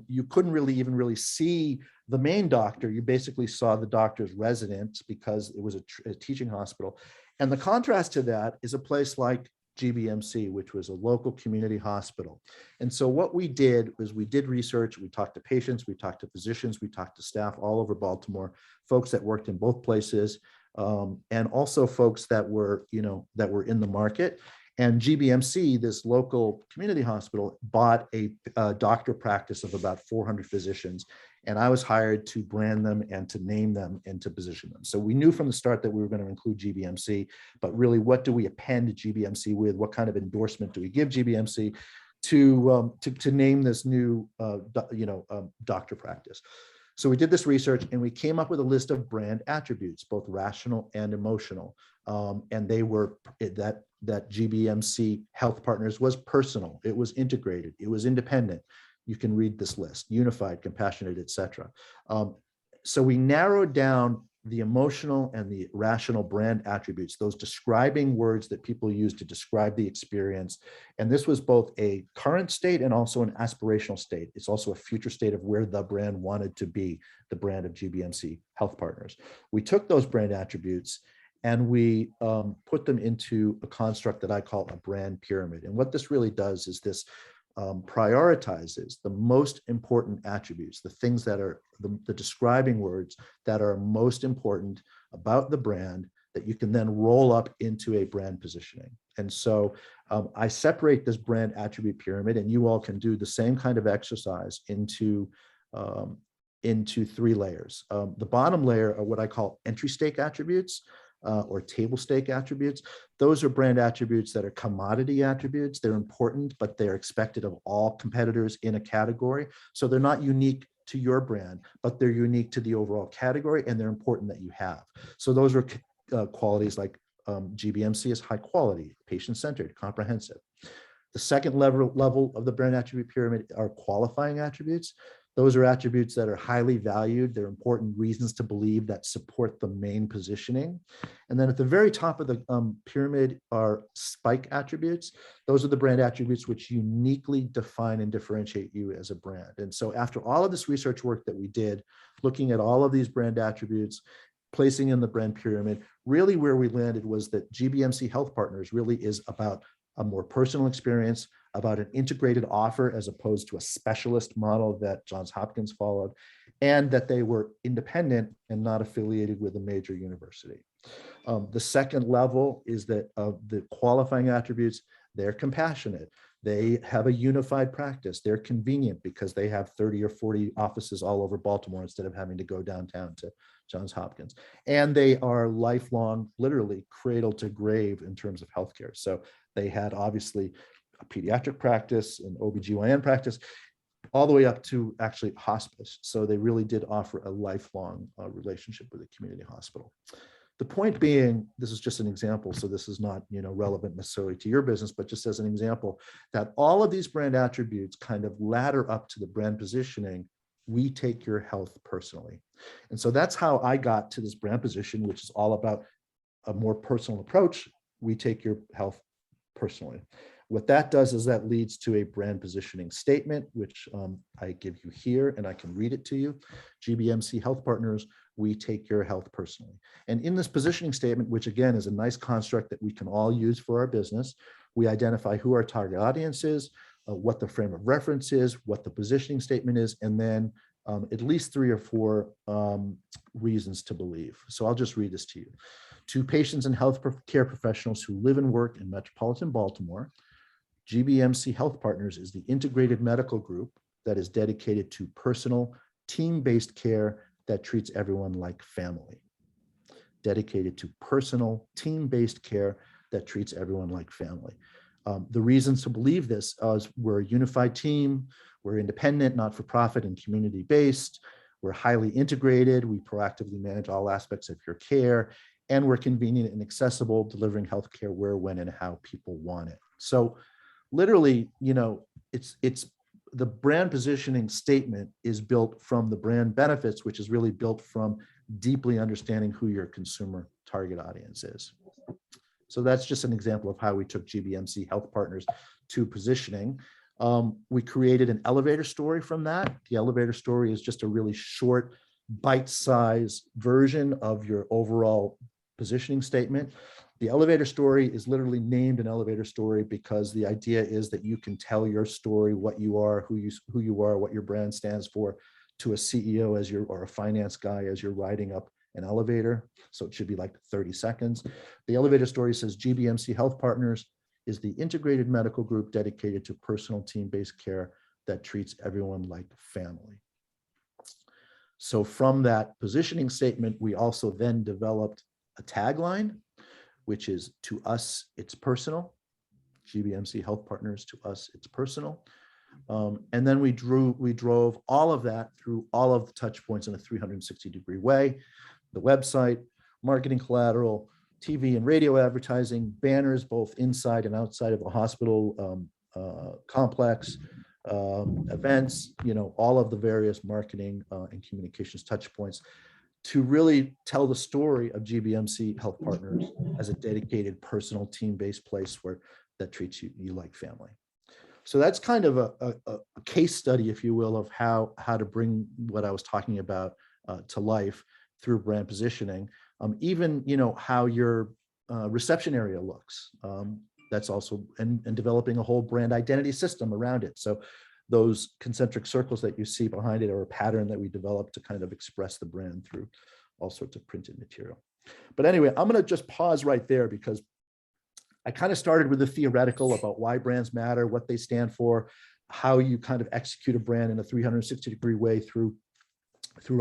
you couldn't really see the main doctor. You basically saw the doctor's resident because it was a teaching hospital. And the contrast to that is a place like GBMC, which was a local community hospital. And so what we did was we did research, we talked to patients, we talked to physicians, we talked to staff all over Baltimore, folks that worked in both places, and also folks that were, that were in the market. And GBMC, this local community hospital, bought a doctor practice of about 400 physicians. And I was hired to brand them and to name them and to position them. So we knew from the start that we were going to include GBMC, but really, what do we append GBMC with? What kind of endorsement do we give GBMC to name this new doctor practice? So we did this research and we came up with a list of brand attributes, both rational and emotional. And they were that GBMC Health Partners was personal, it was integrated, it was independent. You can read this list: unified, compassionate, etc. So we narrowed down the emotional and the rational brand attributes, those describing words that people use to describe the experience. And this was both a current state and also an aspirational state. It's also a future state of where the brand wanted to be, the brand of GBMC Health Partners. We took those brand attributes and we put them into a construct that I call a brand pyramid. And what this really does is this prioritizes the most important attributes, the things that are the describing words that are most important about the brand, that you can then roll up into a brand positioning. And so I separate this brand attribute pyramid, and you all can do the same kind of exercise into 3 layers. The bottom layer are what I call entry stake attributes, or table stake attributes. Those are brand attributes that are commodity attributes. They're important, but they're expected of all competitors in a category. So they're not unique to your brand, but they're unique to the overall category, and they're important that you have. So those are qualities like GBMC is high quality, patient-centered, comprehensive. The second level of the brand attribute pyramid are qualifying attributes. Those are attributes that are highly valued. They're important reasons to believe that support the main positioning. And then at the very top of the pyramid are spike attributes. Those are the brand attributes which uniquely define and differentiate you as a brand. And so after all of this research work that we did, looking at all of these brand attributes, placing in the brand pyramid, really where we landed was that GBMC Health Partners really is about a more personal experience, about an integrated offer as opposed to a specialist model that Johns Hopkins followed, and that they were independent and not affiliated with a major university. The second level is that of the qualifying attributes, they're compassionate. They have a unified practice. They're convenient because they have 30 or 40 offices all over Baltimore instead of having to go downtown to Johns Hopkins. And they are lifelong, literally cradle to grave in terms of healthcare. So they had obviously a pediatric practice, an OBGYN practice, all the way up to actually hospice. So they really did offer a lifelong relationship with a community hospital. The point being, this is just an example, so this is not relevant necessarily to your business, but just as an example, that all of these brand attributes kind of ladder up to the brand positioning. We take your health personally. And so that's how I got to this brand position, which is all about a more personal approach. We take your health personally. What that does is that leads to a brand positioning statement, which I give you here, and I can read it to you. GBMC Health Partners we take your health personally. And in this positioning statement, which again is a nice construct that we can all use for our business, we identify who our target audience is, what the frame of reference is, what the positioning statement is, and then at least 3 or 4 reasons to believe. So I'll just read this to you. To patients and health care professionals who live and work in metropolitan Baltimore, GBMC Health Partners is the integrated medical group that is dedicated to personal, team-based care that treats everyone like family. Dedicated to personal, team-based care that treats everyone like family. The reasons to believe this is we're a unified team, we're independent, not-for-profit, and community-based, we're highly integrated, we proactively manage all aspects of your care, and we're convenient and accessible, delivering healthcare where, when, and how people want it. So literally, it's the brand positioning statement is built from the brand benefits, which is really built from deeply understanding who your consumer target audience is. So that's just an example of how we took GBMC Health Partners to positioning. We created an elevator story from that. The elevator story is just a really short, bite-sized version of your overall positioning statement. The elevator story is literally named an elevator story because the idea is that you can tell your story, what you are, who you are, what your brand stands for, to a CEO or a finance guy as you're riding up an elevator. So it should be like 30 seconds. The elevator story says GBMC Health Partners is the integrated medical group dedicated to personal team-based care that treats everyone like family. So from that positioning statement, we also then developed a tagline, which is to us, it's personal. GBMC Health Partners, to us, it's personal. And then we drove all of that through all of the touch points in a 360-degree way. The website, marketing collateral, TV and radio advertising, banners, both inside and outside of the hospital complex, events, all of the various marketing and communications touch points to really tell the story of GBMC Health Partners as a dedicated, personal, team-based place that treats you like family. So that's kind of a case study, if you will, of how to bring what I was talking about to life through brand positioning. Even how your reception area looks. That's also and developing a whole brand identity system around it. So those concentric circles that you see behind it are a pattern that we developed to kind of express the brand through all sorts of printed material. But anyway, I'm going to just pause right there because I kind of started with the theoretical about why brands matter, what they stand for, how you kind of execute a brand in a 360-degree way through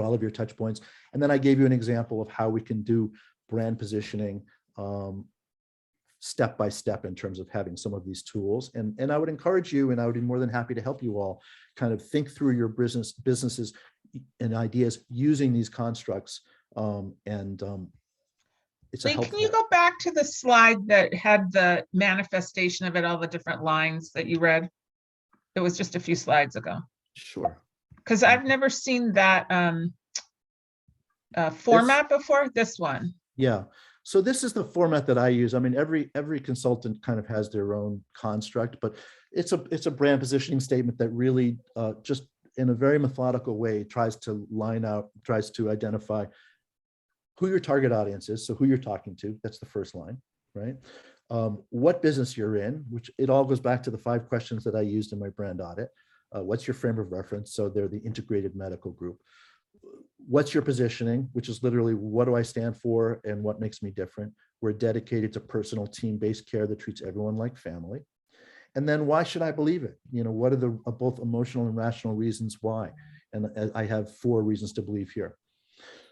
all of your touch points. And then I gave you an example of how we can do brand positioning step by step in terms of having some of these tools. And I would encourage you, and I would be more than happy to help you all kind of think through your businesses and ideas using these constructs. It's Lee, can you go back to the slide that had the manifestation of it, all the different lines that you read? It was just a few slides ago. Sure. Because I've never seen that format before, this one. Yeah. So this is the format that I use. I mean, every consultant kind of has their own construct, but it's a brand positioning statement that really just in a very methodical way tries to line out, tries to identify who your target audience is. So who you're talking to, that's the first line, right? What business you're in, which it all goes back to the 5 questions that I used in my brand audit. What's your frame of reference? So they're the integrated medical group. What's your positioning, which is literally what do I stand for and what makes me different? We're dedicated to personal team-based care that treats everyone like family. And then why should I believe it? What are the both emotional and rational reasons why? And I have 4 reasons to believe here.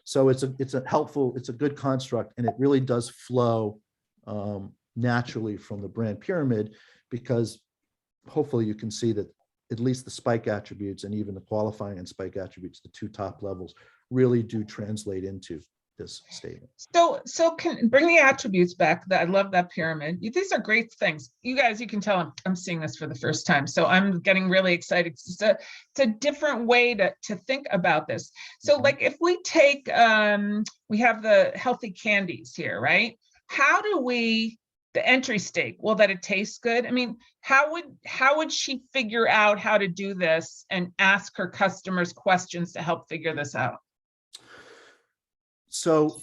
So it's a good construct, and it really does flow naturally from the brand pyramid, because hopefully you can see that at least the spike attributes and even the qualifying and spike attributes, the 2 top levels, really do translate into this statement. So can bring the attributes back. I love that pyramid. These are great things. You guys, you can tell I'm seeing this for the first time. So I'm getting really excited. It's a different way to think about this. So like if we take, we have the healthy candies here, right? How do we, the entry stake, well, that it tastes good. I mean, how would she figure out how to do this and ask her customers questions to help figure this out? So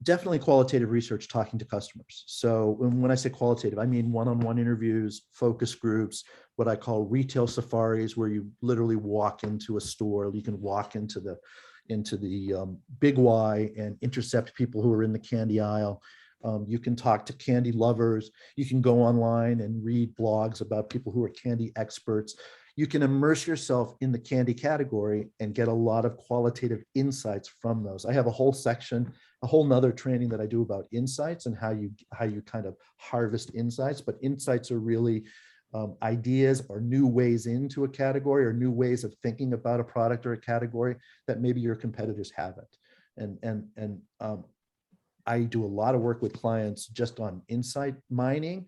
definitely qualitative research, talking to customers. So when I say qualitative, I mean one-on-one interviews, focus groups, what I call retail safaris, where you literally walk into a store. You can walk into the Big Y and intercept people who are in the candy aisle. You can talk to candy lovers. You can go online and read blogs about people who are candy experts. You can immerse yourself in the candy category and get a lot of qualitative insights from those. I have a whole section, a whole nother training that I do about insights and how you kind of harvest insights. But insights are really ideas or new ways into a category or new ways of thinking about a product or a category that maybe your competitors haven't. And I do a lot of work with clients just on insight mining.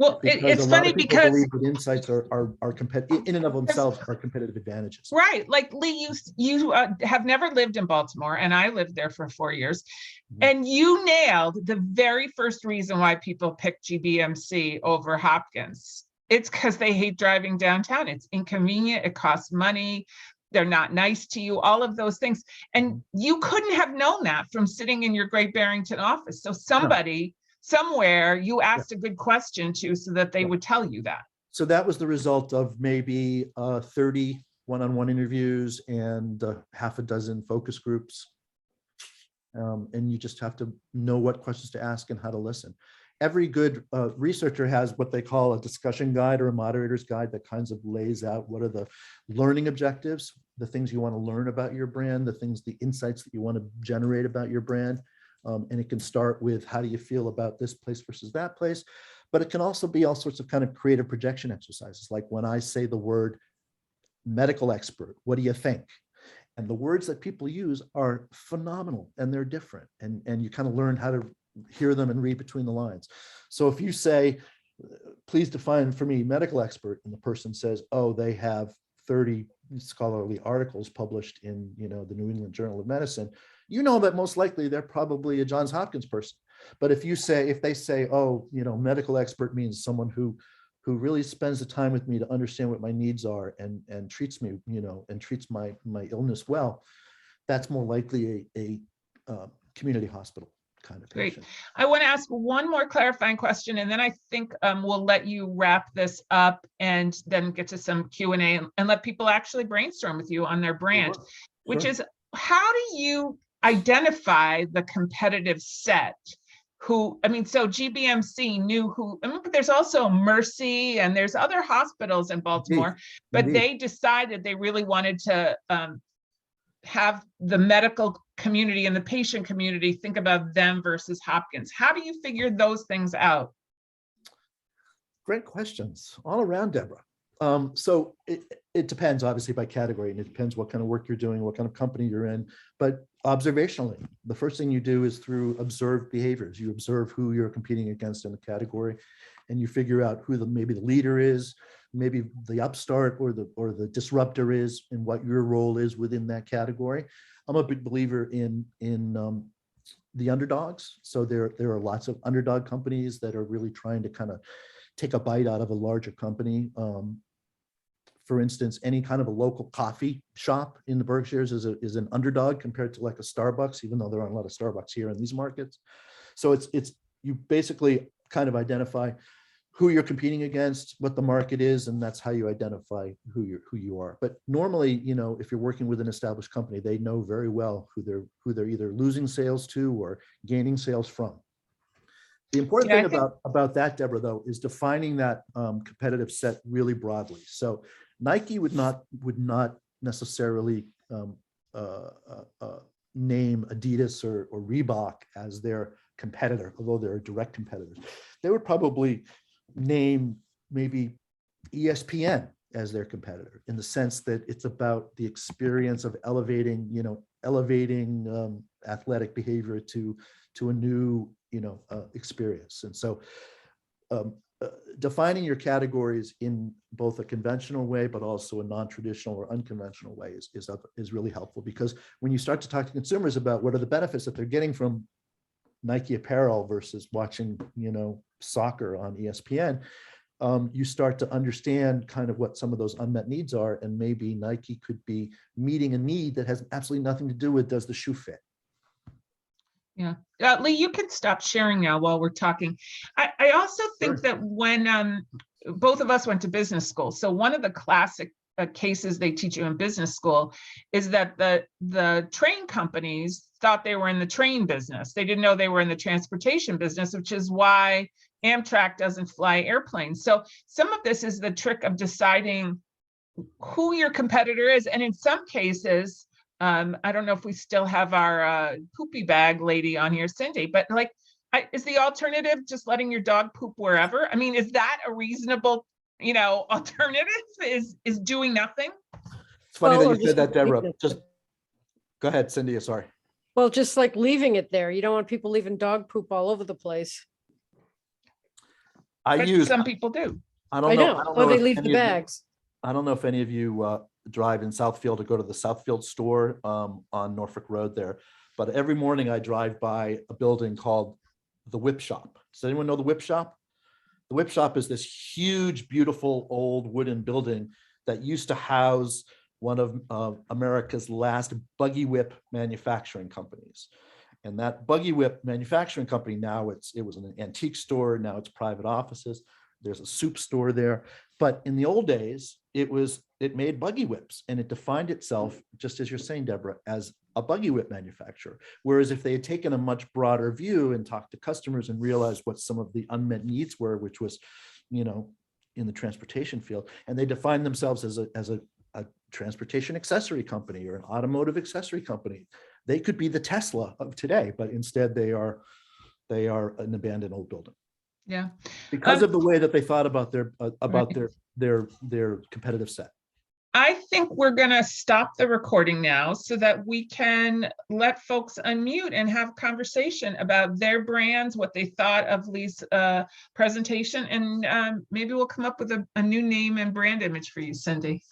Well, it's funny because believe that insights are competitive in and of themselves, are competitive advantages. Right. Like Lee, you have never lived in Baltimore, and I lived there for 4 years. Mhm. And you nailed the very first reason why people pick GBMC over Hopkins. It's because they hate driving downtown. It's inconvenient. It costs money. They're not nice to you, all of those things. And you couldn't have known that from sitting in your Great Barrington office. So somebody somewhere you asked a good question to so that they would tell you that. So that was the result of maybe 30 one-on-one interviews and half a dozen focus groups. And you just have to know what questions to ask and how to listen. Every good researcher has what they call a discussion guide or a moderator's guide that kinds of lays out what are the learning objectives, the things you want to learn about your brand, the insights that you want to generate about your brand. And it can start with how do you feel about this place versus that place, but it can also be all sorts of kind of creative projection exercises. Like when I say the word medical expert, what do you think? And the words that people use are phenomenal and they're different. And you kind of learn how to hear them and read between the lines. So if you say, please define for me medical expert, and the person says, oh, they have 30 scholarly articles published in, the New England Journal of Medicine, you know that most likely they're probably a Johns Hopkins person. But if they say, oh, medical expert means someone who really spends the time with me to understand what my needs are and treats me, and treats my illness well, that's more likely a community hospital kind of patient. Great. I want to ask one more clarifying question, and then I think we'll let you wrap this up and then get to some Q&A and let people actually brainstorm with you on their brand, which is, how do you identify the competitive set? So GBMC knew who, but there's also Mercy and there's other hospitals in Baltimore, but they decided they really wanted to have the medical community and the patient community think about them versus Hopkins. How do you figure those things out? Great questions all around, Deborah. So it depends obviously by category, and it depends what kind of work you're doing, what kind of company you're in, but observationally, the first thing you do is through observed behaviors. You observe who you're competing against in the category, and you figure out who maybe the leader is, maybe the upstart or the disruptor is, and what your role is within that category. I'm a big believer in the underdogs. So there are lots of underdog companies that are really trying to kind of take a bite out of a larger company. For instance, any kind of a local coffee shop in the Berkshires is an underdog compared to like a Starbucks, even though there aren't a lot of Starbucks here in these markets. So it's you basically kind of identify who you're competing against, what the market is, and that's how you identify who you are. But normally, if you're working with an established company, they know very well who they're either losing sales to or gaining sales from. The important thing about that, Deborah, though, is defining that competitive set really broadly. So Nike would not necessarily name Adidas or Reebok as their competitor, although they're direct competitors. They would probably name maybe ESPN as their competitor, in the sense that it's about the experience of elevating athletic behavior to a new experience. And so defining your categories in both a conventional way, but also a non-traditional or unconventional way is really helpful, because when you start to talk to consumers about what are the benefits that they're getting from Nike apparel versus watching, soccer on ESPN, you start to understand kind of what some of those unmet needs are, and maybe Nike could be meeting a need that has absolutely nothing to do with, does the shoe fit? Yeah. Lee, you can stop sharing now while we're talking. I also think Sure. that when both of us went to business school, so one of the classic cases they teach you in business school is that the train companies thought they were in the train business. They didn't know they were in the transportation business, which is why Amtrak doesn't fly airplanes. So some of this is the trick of deciding who your competitor is. And in some cases, I don't know if we still have our poopy bag lady on here, Cindy, but like, is the alternative just letting your dog poop wherever? I mean, is that a reasonable, alternative? Is doing nothing? It's funny Well, or that you said just that, Deborah. leaving it Just go ahead, Cindy. Sorry. Well, just like leaving it there. You don't want people leaving dog poop all over the place. I But use. some people do. I I don't know. know. Or they if leave any the of you- bags. I don't know if any of you drive in Southfield or go to the Southfield store on Norfolk Road there, but every morning I drive by a building called the Whip Shop. Does anyone know the Whip Shop? The Whip Shop is this huge, beautiful old wooden building that used to house one of America's last buggy whip manufacturing companies. And that buggy whip manufacturing company, now it was an antique store, now it's private offices. There's a soup store there. But in the old days, it made buggy whips, and it defined itself, just as you're saying, Deborah, as a buggy whip manufacturer. Whereas if they had taken a much broader view and talked to customers and realized what some of the unmet needs were, which was, in the transportation field, and they defined themselves as a transportation accessory company or an automotive accessory company, they could be the Tesla of today, but instead they are an abandoned old building. Yeah. Because of the way that they thought about their competitive set. I think we're going to stop the recording now so that we can let folks unmute and have conversation about their brands, what they thought of Lee's presentation, and maybe we'll come up with a new name and brand image for you, Cindy.